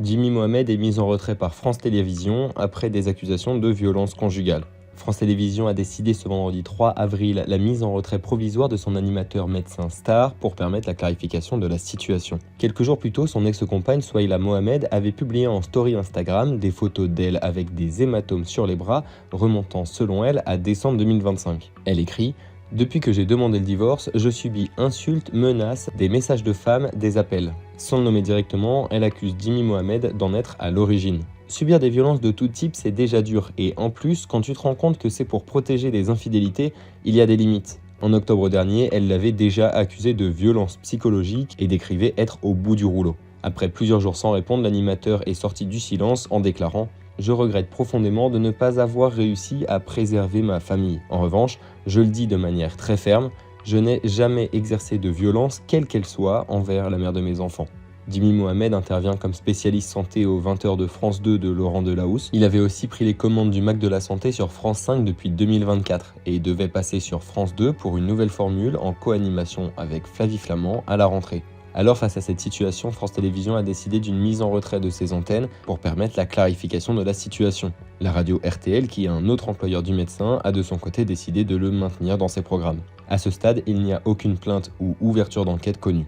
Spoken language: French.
Jimmy Mohamed est mis en retrait par France Télévisions après des accusations de violence conjugale. France Télévisions a décidé ce vendredi 3 avril la mise en retrait provisoire de son animateur médecin star pour permettre la clarification de la situation. Quelques jours plus tôt, son ex-compagne Souaïla Mohamed avait publié en story Instagram des photos d'elle avec des hématomes sur les bras remontant selon elle à décembre 2025. Elle écrit « Depuis que j'ai demandé le divorce, je subis insultes, menaces, des messages de femmes, des appels. » Sans le nommer directement, elle accuse Jimmy Mohamed d'en être à l'origine. Subir des violences de tout type, c'est déjà dur, et en plus, quand tu te rends compte que c'est pour protéger des infidélités, il y a des limites. En octobre dernier, elle l'avait déjà accusé de violences psychologiques et décrivait être au bout du rouleau. Après plusieurs jours sans répondre, l'animateur est sorti du silence en déclarant « Je regrette profondément de ne pas avoir réussi à préserver ma famille. En revanche, je le dis de manière très ferme, je n'ai jamais exercé de violence, quelle qu'elle soit, envers la mère de mes enfants. » Jimmy Mohamed intervient comme spécialiste santé aux 20h de France 2 de Laurent Delahousse. Il avait aussi pris les commandes du MAC de la Santé sur France 5 depuis 2024 et devait passer sur France 2 pour une nouvelle formule en co-animation avec Flavie Flament à la rentrée. Alors face à cette situation, France Télévisions a décidé d'une mise en retrait de ses antennes pour permettre la clarification de la situation. La radio RTL, qui est un autre employeur du médecin, a de son côté décidé de le maintenir dans ses programmes. À ce stade, il n'y a aucune plainte ou ouverture d'enquête connue.